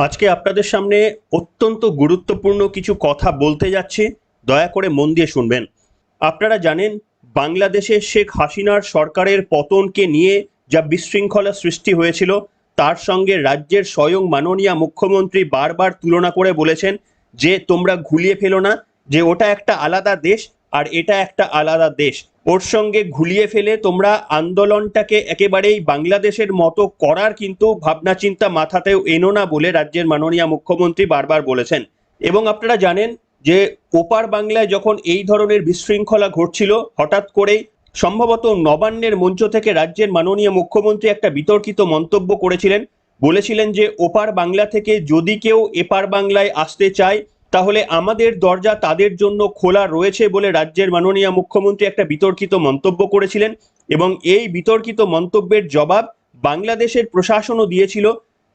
আজকে আপনাদের সামনে অত্যন্ত গুরুত্বপূর্ণ কিছু কথা বলতে যাচ্ছি, দয়া করে মন দিয়ে শুনবেন। আপনারা জানেন, বাংলাদেশে শেখ হাসিনার সরকারের পতনকে নিয়ে যা বিশৃঙ্খলা সৃষ্টি হয়েছিল, তার সঙ্গে রাজ্যের স্বয়ং মাননীয় মুখ্যমন্ত্রী বারবার তুলনা করে বলেছেন যে তোমরা ঘুলিয়ে ফেলো না, যে ওটা একটা আলাদা দেশ আর এটা একটা আলাদা দেশ। ওর সঙ্গে ঘুলিয়ে ফেলে তোমরা আন্দোলনটাকে একেবারেই বাংলাদেশের মতো করার কিন্তু ভাবনা চিন্তা মাথাতেও এনো না বলে রাজ্যের মাননীয় মুখ্যমন্ত্রী বারবার বলেছেন। এবং আপনারা জানেন যে ওপার বাংলায় যখন এই ধরনের বিশৃঙ্খলা ঘটছিল, হঠাৎ করেই সম্ভবত নবান্নের মঞ্চ থেকে রাজ্যের মাননীয় মুখ্যমন্ত্রী একটা বিতর্কিত মন্তব্য করেছিলেন। বলেছিলেন যে ওপার বাংলা থেকে যদি কেউ এপার বাংলায় আসতে চায়, তাহলে আমাদের দরজা তাদের জন্য খোলা রয়েছে বলে রাজ্যের মাননীয় মুখ্যমন্ত্রী একটা বিতর্কিত মন্তব্য করেছিলেন। এবং এই বিতর্কিত মন্তব্যের জবাব বাংলাদেশের প্রশাসনও দিয়েছিল।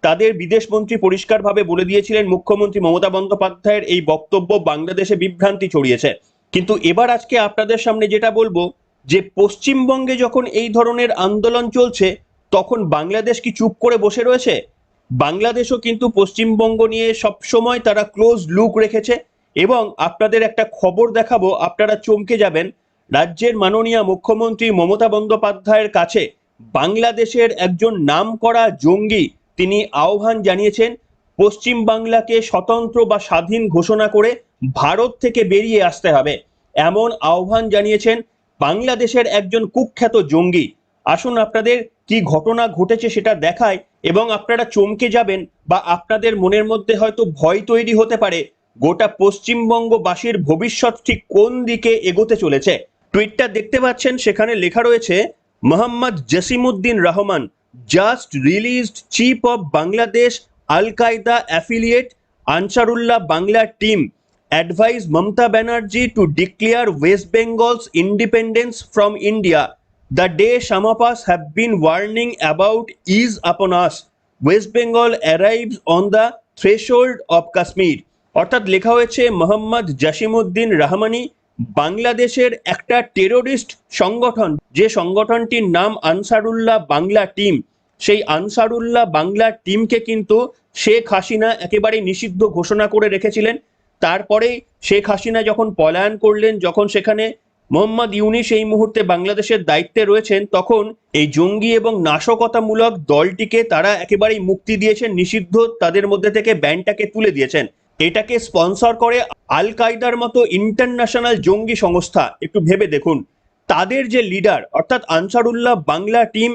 তাদের বিদেশমন্ত্রী পরিষ্কারভাবে বলে দিয়েছিলেন মুখ্যমন্ত্রী মমতা বন্দ্যোপাধ্যায়ের এই বক্তব্য বাংলাদেশে বিভ্রান্তি ছড়িয়েছে। কিন্তু এবার আজকে আপনাদের সামনে যেটা বলবো, যে পশ্চিমবঙ্গে যখন এই ধরনের আন্দোলন চলছে, তখন বাংলাদেশ কি চুপ করে বসে রয়েছে? বাংলাদেশও কিন্তু পশ্চিমবঙ্গ নিয়ে সবসময় তারা ক্লোজ লুক রেখেছে। এবং আপনাদের একটা খবর দেখাবো, আপনারা চমকে যাবেন। রাজ্যের মাননীয় মুখ্যমন্ত্রী মমতা বন্দ্যোপাধ্যায়ের কাছে বাংলাদেশের একজন নামকরা জঙ্গি তিনি আহ্বান জানিয়েছেন পশ্চিম বাংলাকে স্বতন্ত্র বা স্বাধীন ঘোষণা করে ভারত থেকে বেরিয়ে আসতে হবে। এমন আহ্বান জানিয়েছেন বাংলাদেশের একজন কুখ্যাত জঙ্গি। আসুন আপনাদের কি ঘটনা ঘটেছে সেটা দেখায়, এবং আপনারা চমকে যাবেন, বা আপনাদের মনের মধ্যে হয়তো ভয় তৈরি হতে পারে গোটা পশ্চিমবঙ্গবাসীর ভবিষ্যৎ ঠিক কোন দিকে এগোতে চলেছে। টুইটটা দেখতে পাচ্ছেন, সেখানে লেখা রয়েছে, Mohammad Jasimuddin Rahman, just released chief of Bangladesh Al Qaeda affiliate Ansarullah Bangla team advise Mamata Banerjee to declare West Bengal's independence from India. The day some of us have been warning about is upon us. West Bengal arrives on the threshold of Kashmir. অর্থাৎ লেখা হয়েছে মোহাম্মদ জসিমউদ্দিন রহমানি বাংলাদেশের একটা terrorist সংগঠন, যে সংগঠনটির নাম Ansarullah Bangla team, সেই আনসারুল্লাহ বাংলা টিমকে কিন্তু শেখ হাসিনা একেবারে নিষিদ্ধ ঘোষণা করে রেখেছিলেন। তারপরে শেখ হাসিনা যখন পলায়ন করলেন, যখন সেখানে মোহাম্মদ ইউনিস এই মুহূর্তে বাংলাদেশের দায়িত্বে রয়েছেন, তখন এই জঙ্গি এবং নাশকতামূলক দলটিকে তারা একেবারেই মুক্তি দিয়েছেন, নিষিদ্ধ তাদের মধ্যে থেকে ব্যানটাকে তুলে দিয়েছেন। এটাকে স্পন্সর করে আল কায়দার মতো ইন্টারন্যাশনাল জঙ্গি সংস্থা। একটু ভেবে দেখুন, তাদের যে লিডার অর্থাৎ আনসারুল্লাহ বাংলা টিম,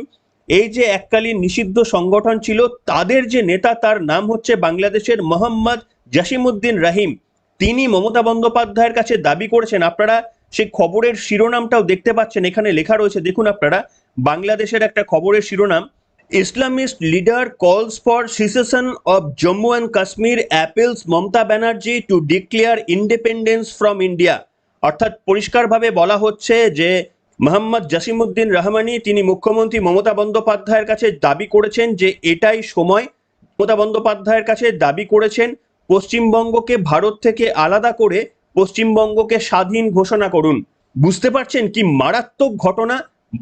এই যে এককালীন নিষিদ্ধ সংগঠন ছিল, তাদের যে নেতা তার নাম হচ্ছে বাংলাদেশের মোহাম্মদ জসিমউদ্দিন রহিম। তিনি মমতা বন্দ্যোপাধ্যায়ের কাছে দাবি করেছেন, আপনারা সেই খবরের শিরোনামটাও দেখতে পাচ্ছেন, এখানে লেখা রয়েছে, দেখুন আপনারা, বাংলাদেশের একটা খবরের শিরোনাম, ইসলামিস্ট লিডার কলস for সিসেশন of Jammu and Kashmir appeals Mamata Banerjee two declare independence from India. অর্থাৎ পরিষ্কারভাবে বলা হচ্ছে যে মোহাম্মদ জসিমউদ্দিন রহমানি তিনি মুখ্যমন্ত্রী মমতা বন্দ্যোপাধ্যায়ের কাছে দাবি করেছেন যে এটাই সময়। মমতা বন্দ্যোপাধ্যায়ের কাছে দাবি করেছেন পশ্চিমবঙ্গকে ভারত থেকে আলাদা করে পশ্চিমবঙ্গকে স্বাধীন ঘোষণা করুন। বুঝতে পারছেন কি মারাত্মক ঘটনা?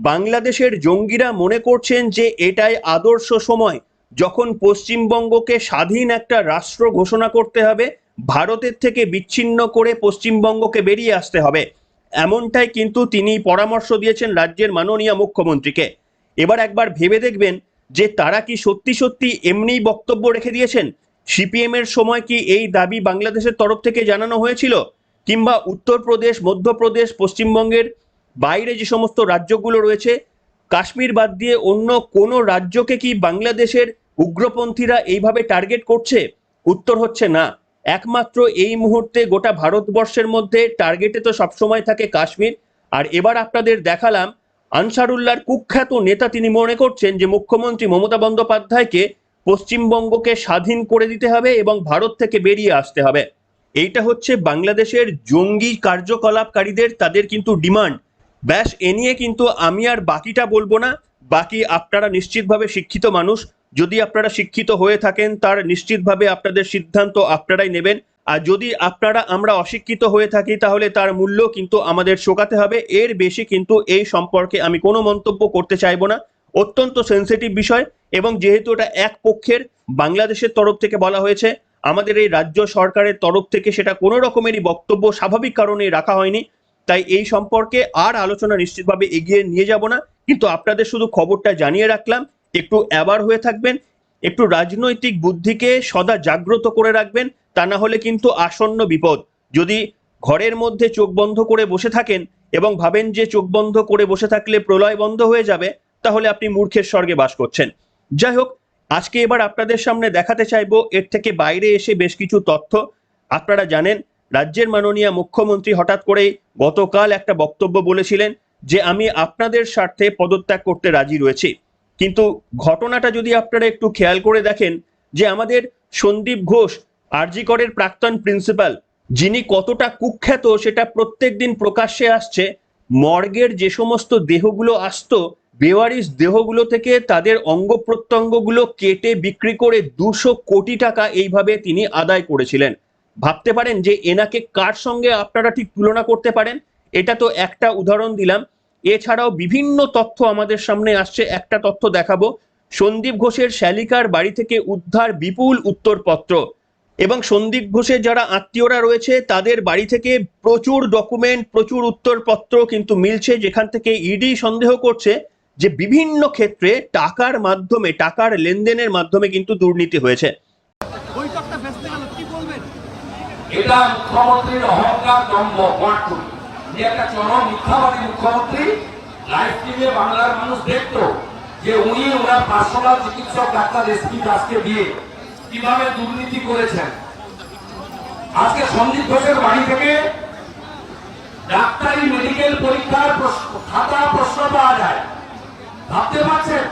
বাংলাদেশের জঙ্গিরা মনে করছেন যে এটাই আদর্শ সময়, যখন পশ্চিমবঙ্গকে স্বাধীন একটা রাষ্ট্র ঘোষণা করতে হবে, ভারতের থেকে বিচ্ছিন্ন করে পশ্চিমবঙ্গকে বেরিয়ে আসতে হবে। এমনটাই কিন্তু তিনি পরামর্শ দিয়েছেন রাজ্যের মাননীয় মুখ্যমন্ত্রীকে। এবার একবার ভেবে দেখবেন যে তারা কি সত্যি সত্যি এমনিই বক্তব্য রেখে দিয়েছেন? সিপিএম এর সময় কি এই দাবি বাংলাদেশের তরফ থেকে জানানো হয়েছিল? কিংবা উত্তরপ্রদেশ, মধ্যপ্রদেশ, পশ্চিমবঙ্গের বাইরে যে সমস্ত রাজ্যগুলো রয়েছে, কাশ্মীর বাদ দিয়ে অন্য কোনো রাজ্যকে কি বাংলাদেশের উগ্রপন্থীরা এইভাবে টার্গেট করছে? উত্তর হচ্ছে না। একমাত্র এই মুহূর্তে গোটা ভারতবর্ষের মধ্যে টার্গেটে তো সবসময় থাকে কাশ্মীর। আর এবার আপনাদের দেখালাম আনসারুল্লাহর কুখ্যাত নেতা তিনি মনে করছেন যে মুখ্যমন্ত্রী মমতা বন্দ্যোপাধ্যায়কে পশ্চিমবঙ্গকে স্বাধীন করে দিতে হবে এবং ভারত থেকে বেরিয়ে আসতে হবে। এইটা হচ্ছে বাংলাদেশের জঙ্গি কার্যকলাপকারীদের তাদের কিন্তু ডিমান্ড। ব্যাস, এ নিয়ে কিন্তু আমি আর বাকিটা বলবো না। বাকি আপনারা নিশ্চিতভাবে শিক্ষিত মানুষ, যদি আপনারা শিক্ষিত হয়ে থাকেন তার নিশ্চিতভাবে আপনাদের সিদ্ধান্ত আপনারাই নেবেন। আর যদি আমরা অশিক্ষিত হয়ে থাকি, তাহলে তার মূল্য কিন্তু আমাদের চোকাতে হবে। এর বেশি কিন্তু এই সম্পর্কে আমি কোনো মন্তব্য করতে চাইবো না। অত্যন্ত সেন্সিটিভ বিষয়, এবং যেহেতু এটা এক পক্ষের বাংলাদেশের তরফ থেকে বলা হয়েছে, আমাদের এই রাজ্য সরকারের তরফ থেকে সেটা কোনো রকমেরই বক্তব্য স্বাভাবিক কারণে রাখা হয়নি, তাই এই সম্পর্কে আর আলোচনা নিশ্চিতভাবে এগিয়ে নিয়ে যাব না। কিন্তু আপনাদের শুধু খবরটা জানিয়ে রাখলাম, একটু অ্যাওয়ার হয়ে থাকবেন, একটু রাজনৈতিক বুদ্ধিকে সদা জাগ্রত করে রাখবেন, তা না হলে কিন্তু আসন্ন বিপদ। যদি ঘরের মধ্যে চোখ বন্ধ করে বসে থাকেন এবং ভাবেন যে চোখ বন্ধ করে বসে থাকলে প্রলয় বন্ধ হয়ে যাবে, তাহলে আপনি মূর্খের স্বর্গে বাস করছেন। যাই হোক, আজকে এবার আপনাদের সামনে দেখাতে চাইবো এর থেকে বাইরে এসে বেশ কিছু তথ্য। আপনারা জানেন, রাজ্যের মাননীয় মুখ্যমন্ত্রী হঠাৎ করেই গতকাল একটা বক্তব্য বলেছিলেন যে আমি আপনাদের স্বার্থে পদত্যাগ করতে রাজি রয়েছি। কিন্তু ঘটনাটা যদি আপনারা একটু খেয়াল করে দেখেন, যে আমাদের সন্দীপ ঘোষ, আরজি করের প্রাক্তন প্রিন্সিপাল, যিনি কতটা কুখ্যাত সেটা প্রত্যেক দিন প্রকাশ্যে আসছে। মর্গের যে সমস্ত দেহগুলো আসতো, বেওয়ারিশ দেহগুলো থেকে তাদের অঙ্গ প্রত্যঙ্গগুলো কেটে বিক্রি করে 200 কোটি টাকা এইভাবে তিনি আদায় করেছিলেন। ভাবতে পারেন যে এনাকে কার সঙ্গে আপনারা ঠিক তুলনা করতে পারেন? এটা তো একটা উদাহরণ দিলাম, এছাড়াও বিভিন্ন তথ্য আমাদের সামনে আসছে। একটা তথ্য দেখাবো, সন্দীপ ঘোষের শ্যালিকার বাড়ি থেকে উদ্ধার বিপুল উত্তরপত্র, এবং সন্দীপ ঘোষের যারা আত্মীয়রা রয়েছে তাদের বাড়ি থেকে প্রচুর ডকুমেন্ট, প্রচুর উত্তরপত্র কিন্তু মিলছে, যেখান থেকে ইডি সন্দেহ করছে যে বিভিন্ন ক্ষেত্রে টাকার মাধ্যমে, টাকার লেনদেনের মাধ্যমে কিন্তু দুর্নীতি হয়েছে। এটা মুখ্যমন্ত্রীর অহংকার, দম্ভ, কোয়ার্টুন। যে একটা চরম মিথ্যাবাদী মুখ্যমন্ত্রী। লাইভ টিভি বাংলার মানুষ দেখতো যে উনি ওনার পার্সোনাল চিকিৎসক ডাক্তার এসপি দাসকে দিয়ে কিভাবে দুর্নীতি করেছেন। আজকে সন্দীপ ঘোষের বাড়ি থেকে ডাক্তারি মেডিকেল পরীক্ষার খাতা প্রশ্ন পাওয়া যায়। ভাবতে পারছেন?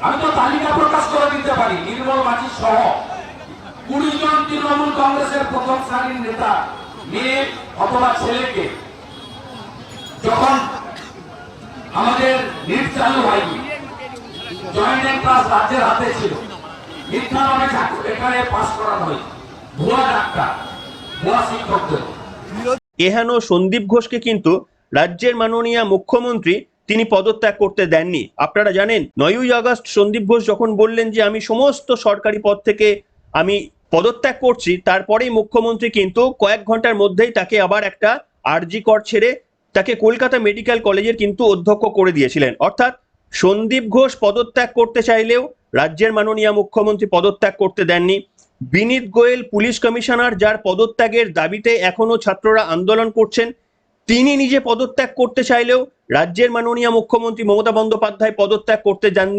আমি তো তালিকা প্রকাশ করে দিতে পারি, নির্মল মাঝি সহ 20 জন তৃণমূল কংগ্রেসের প্রথম শ্রেণীর নেতা মেয়ে অথবা ছেলেকে, যখন আমাদের নিট চালু হয়নি, জয়েন্ট এন্ট্রান্স রাজ্যের হাতে ছিল, মিথ্যা নামে এখানে পাস করানো হয়, ভুয়া ডাক্তার, ভুয়া শিক্ষকদের। এহেন সন্দীপ ঘোষকে কিন্তু রাজ্যের মাননীয় মুখ্যমন্ত্রী তিনি পদত্যাগ করতে দেননি। আপনারা জানেন, 9ই আগস্ট সন্দীপ ঘোষ যখন বললেন যে আমি সমস্ত সরকারি পদ থেকে আমি পদত্যাগ করছি, তারপরেই মুখ্যমন্ত্রী কিন্তু কয়েক ঘন্টার মধ্যেই তাকে আবার একটা আরজি কর ছেড়ে তাকে কলকাতা মেডিকেল কলেজের কিন্তু অধ্যক্ষ করে দিয়েছিলেন। অর্থাৎ সন্দীপ ঘোষ পদত্যাগ করতে চাইলেও রাজ্যের মাননীয় মুখ্যমন্ত্রী পদত্যাগ করতে দেননি। বিনীত গোয়েল পুলিশ কমিশনার, যার পদত্যাগের দাবিতে এখনো ছাত্ররা আন্দোলন করছেন, তিনি নিজে পদত্যাগ করতে চাইলেও রাজ্যের মাননীয় মুখ্যমন্ত্রী মমতা বন্দ্যোপাধ্যায় পদত্যাগ করতে যান,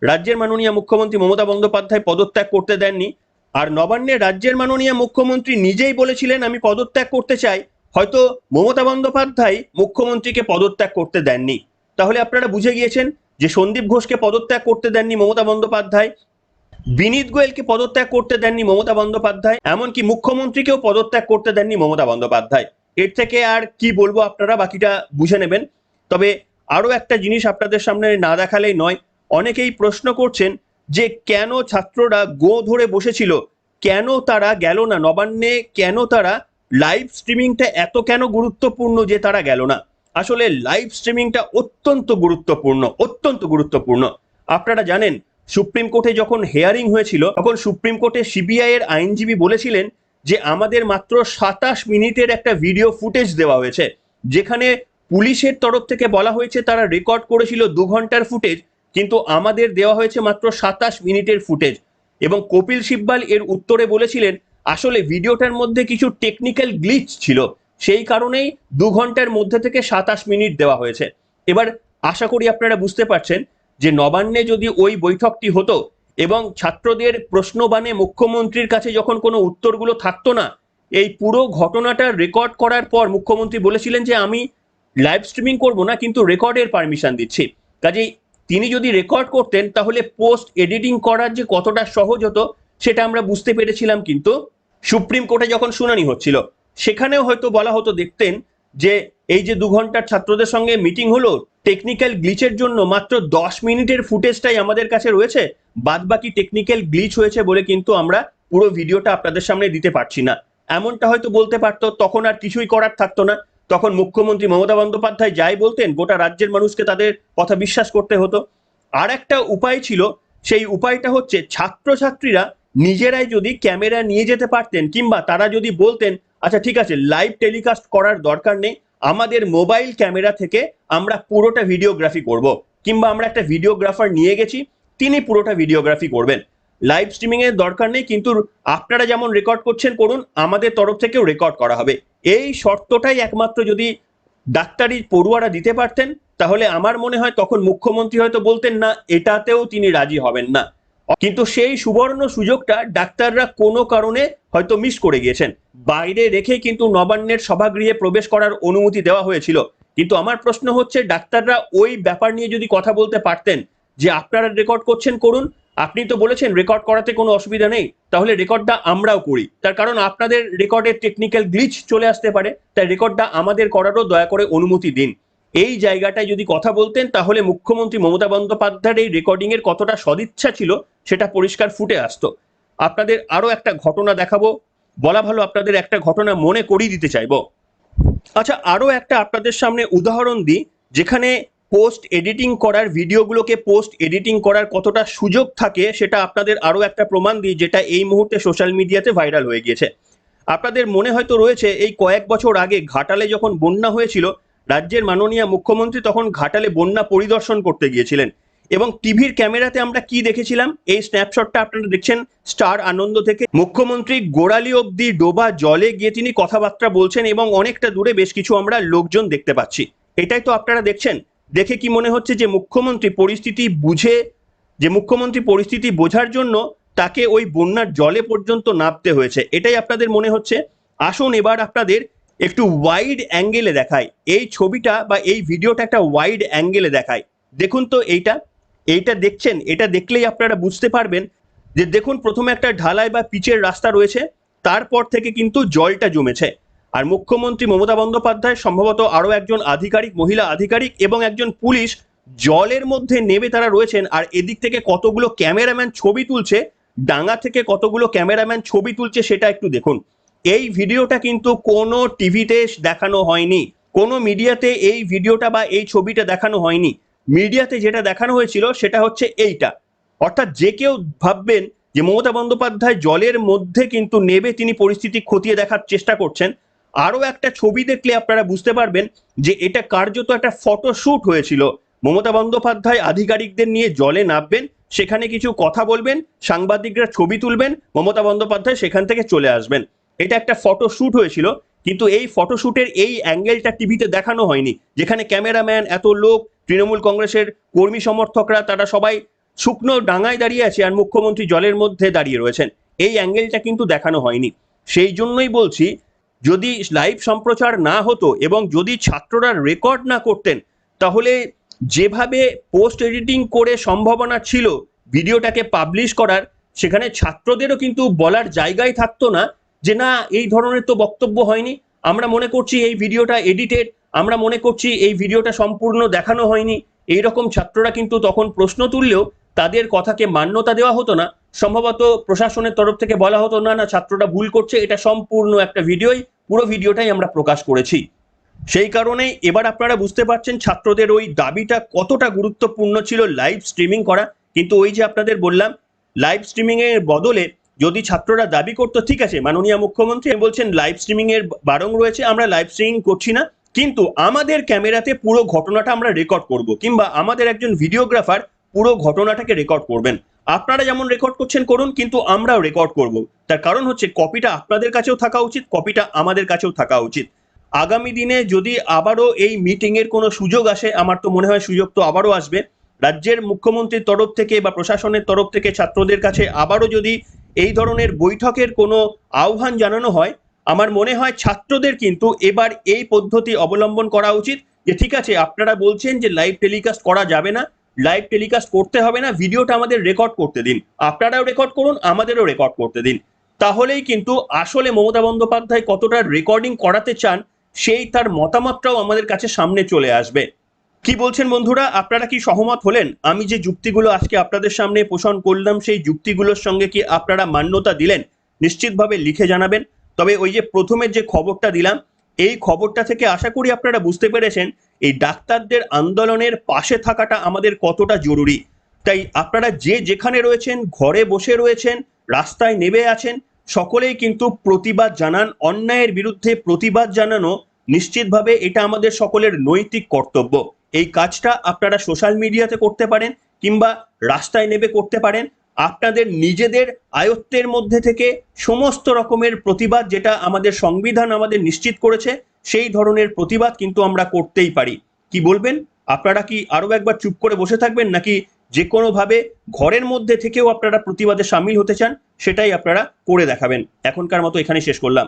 রাজ্যের মাননীয় মুখ্যমন্ত্রী মমতা বন্দ্যোপাধ্যায় পদত্যাগ করতে দেননি। আর নবান্নে রাজ্যের মাননীয় মুখ্যমন্ত্রী নিজেই বলেছিলেন আমি পদত্যাগ করতে চাই, হয়তো মমতা বন্দ্যোপাধ্যায় মুখ্যমন্ত্রীকে পদত্যাগ করতে দেননি। তাহলে আপনারা বুঝে গিয়েছেন যে সন্দীপ ঘোষকে পদত্যাগ করতে দেননি মমতা বন্দ্যোপাধ্যায়, বিনীত গোয়েলকে পদত্যাগ করতে দেননি মমতা বন্দ্যোপাধ্যায়, এমনকি মুখ্যমন্ত্রীকেও পদত্যাগ করতে দেননি মমতা বন্দ্যোপাধ্যায়। এর থেকে আর কি বলবো, আপনারা বাকিটা বুঝে নেবেন। তবে আরো একটা জিনিস আপনাদের সামনে না দেখালেই নয়, অনেকেই প্রশ্ন করছেন যে কেন ছাত্ররা গো ধরে বসেছিল, কেন তারা গেল না নবান্নে, কেন তারা লাইভ স্ট্রিমিংটা এত কেন গুরুত্বপূর্ণ যে তারা গেল না। আসলে লাইভ স্ট্রিমিংটা অত্যন্ত গুরুত্বপূর্ণ, অত্যন্ত গুরুত্বপূর্ণ। আপনারা জানেন, সুপ্রিম কোর্টে যখন হেয়ারিং হয়েছিল তখন সুপ্রিম কোর্টে সিবিআই এর আইনজীবী বলেছিলেন যে আমাদের মাত্র 27 মিনিটের একটা ভিডিও ফুটেজ দেওয়া হয়েছে, যেখানে পুলিশের তরফ থেকে বলা হয়েছে তারা রেকর্ড করেছিল 2 ঘন্টার ফুটেজ, কিন্তু আমাদের দেওয়া হয়েছে মাত্র 27 মিনিটের ফুটেজ। এবং কপিল সিব্বাল এর উত্তরে বলেছিলেন আসলে ভিডিওটার মধ্যে কিছু টেকনিক্যাল গ্লিচ ছিল, সেই কারণেই 2 ঘন্টার মধ্যে থেকে 27 মিনিট দেওয়া হয়েছে। এবার আশা করি আপনারা বুঝতে পারছেন যে নবান্নে যদি ওই বৈঠকটি হতো এবং ছাত্রদের প্রশ্নবাণে মুখ্যমন্ত্রীর কাছে যখন কোনো উত্তরগুলো থাকতো না, এই পুরো ঘটনাটা রেকর্ড করার পর মুখ্যমন্ত্রী বলেছিলেন যে আমি লাইভ স্ট্রিমিং করব না, কিন্তু রেকর্ডের পারমিশন দিচ্ছি। কাজেই তিনি যদি রেকর্ড করতেন তাহলে পোস্ট এডিটিং করার যে কতটা সহজ হতো সেটা আমরা বুঝতে পেরেছিলাম। কিন্তু সুপ্রিম কোর্টে যখন শুনানি হচ্ছিল সেখানেও হয়তো বলা হতো, দেখতেন যে এই যে 2 ঘন্টার ছাত্রদের সঙ্গে মিটিং হলো, টেকনিক্যাল গ্লিচের জন্য মাত্র 10 মিনিটের ফুটেজটাই আমাদের কাছে রয়েছে, বাদবাকি টেকনিক্যাল গ্লিচ হয়েছে বলে কিন্তু আমরা পুরো ভিডিওটা আপনাদের সামনে দিতে পারছি না। এমনটা হয়তো বলতে পারতো, তখন আর কিছুই করার থাকতো না, তখন মুখ্যমন্ত্রী মমতা বন্দ্যোপাধ্যায় যাই বলতেন গোটা রাজ্যের মানুষকে তাদের কথা বিশ্বাস করতে হতো। আর একটা উপায় ছিল, সেই উপায়টা হচ্ছে ছাত্রছাত্রীরা নিজেরাই যদি ক্যামেরা নিয়ে যেতে পারতেন, কিংবা তারা যদি বলতেন আচ্ছা ঠিক আছে লাইভ টেলিকাস্ট করার দরকার নেই, আমাদের মোবাইল ক্যামেরা থেকে আমরা পুরোটা ভিডিওগ্রাফি করব, কিংবা আমরা একটা ভিডিওগ্রাফার নিয়ে গেছি তিনি পুরোটা ভিডিওগ্রাফি করবেন, লাইভ স্ট্রিমিং এর দরকার নেই, কিন্তু আপনারা যেমন রেকর্ড করছেন করুন, আমাদের তরফ থেকেও রেকর্ড করা হবে। এই শর্তটাই একমাত্র যদি ডাক্তারি পড়ুয়ারা দিতে পারতেন, তাহলে আমার মনে হয় তখন মুখ্যমন্ত্রী হয়তো বলতেন না, এটাতেও তিনি রাজি হবেন না। কিন্তু সেই সুবর্ণ সুযোগটা ডাক্তাররা কোনো কারণে হয়তো মিস করে গিয়েছেন। বাইরে রেখে কিন্তু নবান্নের সভাগৃহে প্রবেশ করার অনুমতি দেওয়া হয়েছিল, কিন্তু আমার প্রশ্ন হচ্ছে ডাক্তাররা ওই ব্যাপার নিয়ে যদি কথা বলতে পারতেন যে আপনারা রেকর্ড করছেন করুন, আপনি তো বলেছেন রেকর্ড করাতে কোনো অসুবিধা নেই, তাহলে রেকর্ডটা আমরাও করি, তার কারণ আপনাদের রেকর্ডের টেকনিক্যাল গ্লিচ চলে আসতে পারে, তাই রেকর্ডটা আমাদের করারও দয়া করে অনুমতি দিন। এই জায়গাটায় যদি কথা বলতেন তাহলে মুখ্যমন্ত্রী মমতা বন্দ্যোপাধ্যায়ের এই রেকর্ডিং এর কতটা সদিচ্ছা ছিল সেটা পরিষ্কার ফুটে আসতো। আপনাদের আরো একটা ঘটনা দেখাবো, বলা ভালো আপনাদের একটা ঘটনা মনে করিয়ে দিতে চাইবো। আচ্ছা, আরো একটা আপনাদের সামনে উদাহরণ দিই, যেখানে পোস্ট এডিটিং করার, ভিডিওগুলোকে পোস্ট এডিটিং করার কতটা সুযোগ থাকে সেটা আপনাদের আরো একটা প্রমাণ দিই, যেটা এই মুহূর্তে সোশ্যাল মিডিয়াতে ভাইরাল হয়ে গিয়েছে। আপনাদের মনে হয়তো রয়েছে এই কয়েক বছর আগে ঘাটালে যখন বন্যা হয়েছিল, রাজ্যের মাননীয় মুখ্যমন্ত্রী তখন ঘাটালে বন্যা পরিদর্শন করতে গিয়েছিলেন, এবং টিভির ক্যামেরাতে আমরা কি দেখেছিলাম, এই স্ন্যাপশটটা আপনারা দেখছেন স্টার আনন্দ থেকে। মুখ্যমন্ত্রী গোড়ালি অব্দি ডোবা জলে গিয়ে তিনি কথাবার্তা বলছেন, এবং অনেকটা দূরে বেশ কিছু আমরা লোকজন দেখতে পাচ্ছি। এটাই তো আপনারা দেখছেন। দেখে কি মনে হচ্ছে যে মুখ্যমন্ত্রী পরিস্থিতি বোঝার জন্য তাকে ওই বন্যার জলে পর্যন্ত নামতে হয়েছে, এটাই আপনাদের মনে হচ্ছে? আসুন এবার আপনাদের একটু ওয়াইড অ্যাঙ্গেলে দেখায় এই ছবিটা, বা এই ভিডিওটা একটা ওয়াইড অ্যাঙ্গেলে দেখায়। দেখুন তো এইটা দেখছেন, এটা দেখলেই আপনারা বুঝতে পারবেন যে দেখুন প্রথমে একটা ঢালাই বা পিচের রাস্তা রয়েছে, তারপর থেকে কিন্তু জলটা জমেছে। আর মুখ্যমন্ত্রী মমতা বন্দ্যোপাধ্যায়, সম্ভবত আরো একজন আধিকারিক, মহিলা আধিকারিক এবং একজন পুলিশ জলের মধ্যে নেমে তারা রয়েছেন, আর এদিক থেকে কতগুলো ক্যামেরাম্যান ছবি তুলছে, ডাঙা থেকে কতগুলো ক্যামেরাম্যান ছবি তুলছে সেটা একটু দেখুন। এই ভিডিওটা কিন্তু কোনো টিভিতে দেখানো হয়নি, কোনো মিডিয়াতে এই ভিডিওটা বা এই ছবিটা দেখানো হয়নি। মিডিয়াতে যেটা দেখানো হয়েছিল সেটা হচ্ছে এইটা। অর্থাৎ যে কেউ ভাববেন যে মমতা বন্দ্যোপাধ্যায় জলের মধ্যে কিন্তু নেবে তিনি পরিস্থিতি খতিয়ে দেখার চেষ্টা করছেন, আরো একটা ছবি দেখলে আপনারা বুঝতে পারবেন যে এটা কার্যত একটা ফটোশুট হয়েছিল। মমতা বন্দ্যোপাধ্যায় আধিকারিকদের নিয়ে জলে নামবেন, সেখানে কিছু কথা বলবেন, সাংবাদিকরা ছবি তুলবেন, মমতা বন্দ্যোপাধ্যায় সেখান থেকে চলে আসবেন। এটা একটা ফটোশুট হয়েছিল, কিন্তু এই ফটোশুটের এই অ্যাঙ্গেলটা টিভিতে দেখানো হয়নি, যেখানে ক্যামেরাম্যান, এত লোক, তৃণমূল কংগ্রেসের কর্মী সমর্থকরা তারা সবাই শুকনো ডাঙায় দাঁড়িয়ে আছে, আর মুখ্যমন্ত্রী জলের মধ্যে দাঁড়িয়ে রয়েছেন। এই অ্যাঙ্গেলটা কিন্তু দেখানো হয়নি। সেই জন্যই বলছি, যদি লাইভ সম্প্রচার না হতো এবং যদি ছাত্ররা রেকর্ড না করতেন, তাহলে যেভাবে পোস্ট এডিটিং করে সম্ভাবনা ছিল ভিডিওটাকে পাবলিশ করার, সেখানে ছাত্রদেরও কিন্তু বলার জায়গায় থাকতো না যে না এই ধরনের তো বক্তব্য হয়নি, আমরা মনে করছি এই ভিডিওটা এডিটেড, আমরা মনে করছি এই ভিডিওটা সম্পূর্ণ দেখানো হয়নি। এইরকম ছাত্ররা কিন্তু তখন প্রশ্ন তুললেও তাদের কথাকে মান্যতা দেওয়া হতো না। সম্ভবত প্রশাসনের তরফ থেকে বলা হতো না না ছাত্ররা ভুল করছে, এটা সম্পূর্ণ একটা ভিডিওই, পুরো ভিডিওটাই আমরা প্রকাশ করেছি। সেই কারণেই এবার আপনারা বুঝতে পারছেন ছাত্রদের ওই দাবিটা কতটা গুরুত্বপূর্ণ ছিল লাইভ স্ট্রিমিং করা। কিন্তু ওই যে আপনাদের বললাম, লাইভ স্ট্রিমিং এর বদলে যদি ছাত্ররা দাবি করতো ঠিক আছে মাননীয় মুখ্যমন্ত্রী বলছেন লাইভ স্ট্রিমিং এর বারণ রয়েছে, আমরা লাইভ স্ট্রিমিং করছি না, কিন্তু আমাদের ক্যামেরাতে পুরো ঘটনাটা আমরা রেকর্ড করব, কিংবা আমাদের একজন ভিডিওগ্রাফার পুরো ঘটনাটাকে রেকর্ড করবেন, আপনারা যেমন রেকর্ড করছেন করুন, কিন্তু আমরাও রেকর্ড করব। তার কারণ হচ্ছে কপিটা আপনাদের কাছেও থাকা উচিত, কপিটা আমাদের কাছেও থাকা উচিত। আগামী দিনে যদি আবারও এই মিটিং এর কোনো সুযোগ আসে, আমার তো মনে হয় সুযোগ তো আবারও আসবে, রাজ্যের মুখ্যমন্ত্রীর তরফ থেকে বা প্রশাসনের তরফ থেকে ছাত্রদের কাছে আবারও যদি এই ধরনের বৈঠকের কোনো আহ্বান জানানো হয়, আমার মনে হয় ছাত্রদের কিন্তু এবার এই পদ্ধতি অবলম্বন করা উচিত যে ঠিক আছে আপনারা বলছেন যে লাইভ টেলিকাস্ট করা যাবে না, লাইভ টেলিকাস্ট করতে হবে না, ভিডিওটা আমাদের রেকর্ড করতে দিন, আপনারাও রেকর্ড করুন, আমাদেরও রেকর্ড করতে দিন। তাহলেই কিন্তু আসলে মমতা বন্দ্যোপাধ্যায় কতটা রেকর্ডিং করাতে চান সেই তার মতামতটাও আমাদের কাছে সামনে চলে আসবে। কি বলছেন বন্ধুরা, আপনারা কি সহমত হলেন? আমি যে যুক্তিগুলো আজকে আপনাদের সামনে পোষণ করলাম সেই যুক্তিগুলোর সঙ্গে কি আপনারা মান্যতা দিলেন? নিশ্চিতভাবে লিখে জানাবেন। তবে ওই যে প্রথমের যে খবরটা দিলাম, এই খবরটা থেকে আশা করি আপনারা বুঝতে পেরেছেন এই ডাক্তারদের আন্দোলনের পাশে থাকাটা আমাদের কতটা জরুরি। তাই আপনারা যে যেখানে রয়েছেন, ঘরে বসে রয়েছেন, রাস্তায় নেমে আছেন, সকলেই কিন্তু প্রতিবাদ জানান। অন্যায়ের বিরুদ্ধে প্রতিবাদ জানানো নিশ্চিতভাবে এটা আমাদের সকলের নৈতিক কর্তব্য। এই কাজটা আপনারা সোশ্যাল মিডিয়াতে করতে পারেন কিংবা রাস্তায় নেমে করতে পারেন। আপনাদের নিজেদের আয়ত্তের মধ্যে থেকে সমস্ত রকমের প্রতিবাদ, যেটা আমাদের সংবিধান আমাদের নিশ্চিত করেছে, সেই ধরনের প্রতিবাদ কিন্তু আমরা করতেই পারি। কি বলবেন? আপনারা কি আরো একবার চুপ করে বসে থাকবেন, নাকি যে কোনোভাবে ঘরের মধ্যে থেকেও আপনারা প্রতিবাদে সামিল হতে চান, সেটাই আপনারা করে দেখাবেন? এখনকার মতো এখানে শেষ করলাম।